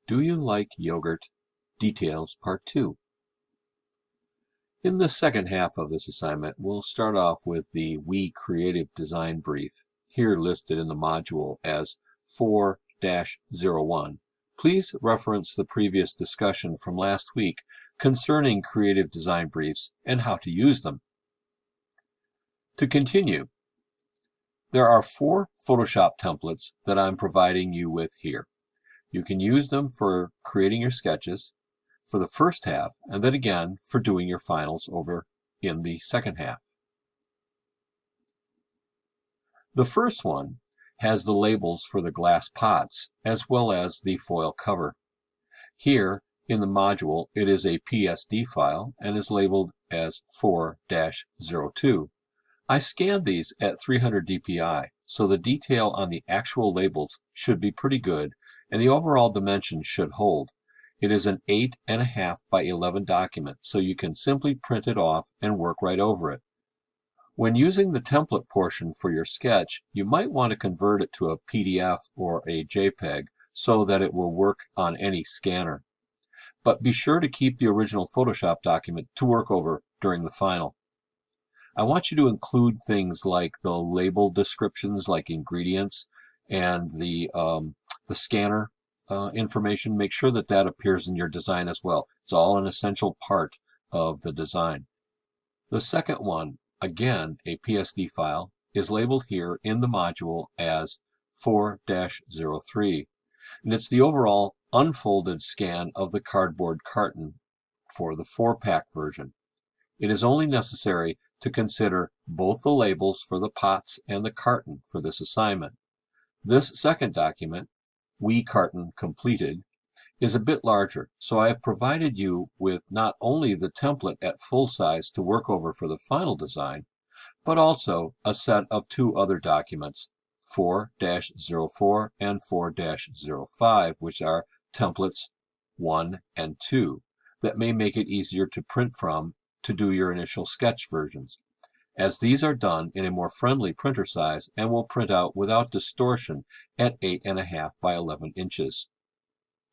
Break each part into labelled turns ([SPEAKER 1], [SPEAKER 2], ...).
[SPEAKER 1] Do You Like Yogurt? Details Part 2. In the second half of this assignment, we'll start off with the We Creative Design Brief, here listed in the module as 4-01. Please reference the previous discussion from last week concerning creative design briefs and how to use them. To continue, there are 4 Photoshop templates that I'm providing you with here. You can use them for creating your sketches for the first half, and then again for doing your finals over in the second half. The first one has the labels for the glass pots as well as the foil cover. Here in the module it is a PSD file and is labeled as 4-02. I scanned these at 300 dpi, so the detail on the actual labels should be pretty good and the overall dimensions should hold. It is an 8.5 by 11 document, so you can simply print it off and work right over it. When using the template portion for your sketch, you might want to convert it to a PDF or a JPEG so that it will work on any scanner. But be sure to keep the original Photoshop document to work over during the final. I want you to include things like the label descriptions, like ingredients, and the scanner information. Make sure that that appears in your design as well. It's all an essential part of the design. The second one, again a PSD file, is labeled here in the module as 4-03, and it's the overall unfolded scan of the cardboard carton for the 4-pack version. It is only necessary to consider both the labels for the pots and the carton for this assignment. This second document, We Carton Completed, is a bit larger, so I have provided you with not only the template at full size to work over for the final design, but also a set of 2 other documents, 4-04 and 4-05, which are templates 1 and 2, that may make it easier to print from to do your initial sketch versions, as these are done in a more friendly printer size and will print out without distortion at 8.5 by 11 inches.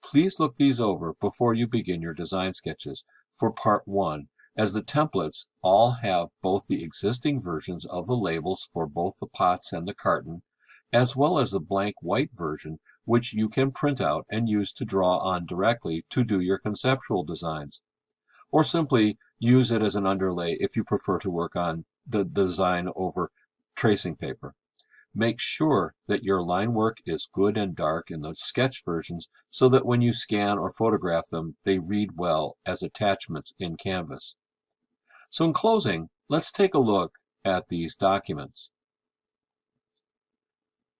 [SPEAKER 1] Please look these over before you begin your design sketches for Part 1, as the templates all have both the existing versions of the labels for both the pots and the carton, as well as the blank white version which you can print out and use to draw on directly to do your conceptual designs, or simply use it as an underlay if you prefer to work on the design over tracing paper. Make sure that your line work is good and dark in the sketch versions so that when you scan or photograph them, they read well as attachments in Canvas. So in closing, let's take a look at these documents.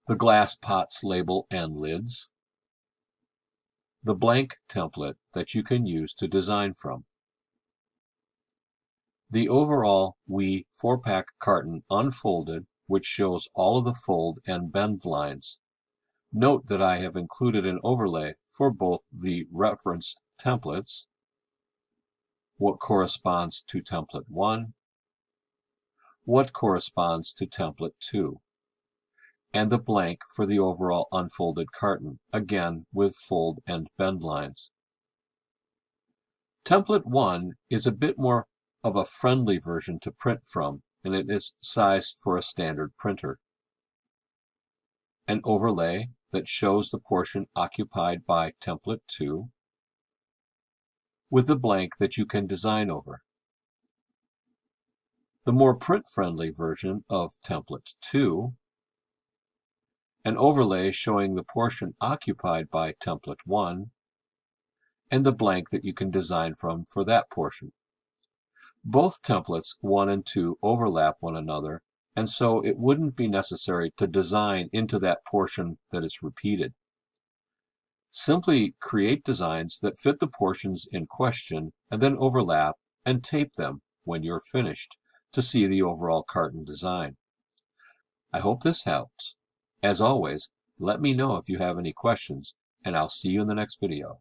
[SPEAKER 1] The glass pots label and lids. The blank template that you can use to design from. The overall We 4-pack carton unfolded, which shows all of the fold and bend lines. Note that I have included an overlay for both the referenced templates, what corresponds to template 1, what corresponds to template 2, and the blank for the overall unfolded carton, again with fold and bend lines. Template 1 is a bit more of a friendly version to print from, and it is sized for a standard printer. An overlay that shows the portion occupied by template 2 with the blank that you can design over. The more print-friendly version of template 2, an overlay showing the portion occupied by template 1 and the blank that you can design from for that portion. Both templates 1 and 2 overlap one another, and so it wouldn't be necessary to design into that portion that is repeated. Simply create designs that fit the portions in question and then overlap and tape them when you're finished to see the overall carton design. I hope this helps. As always, let me know if you have any questions, and I'll see you in the next video.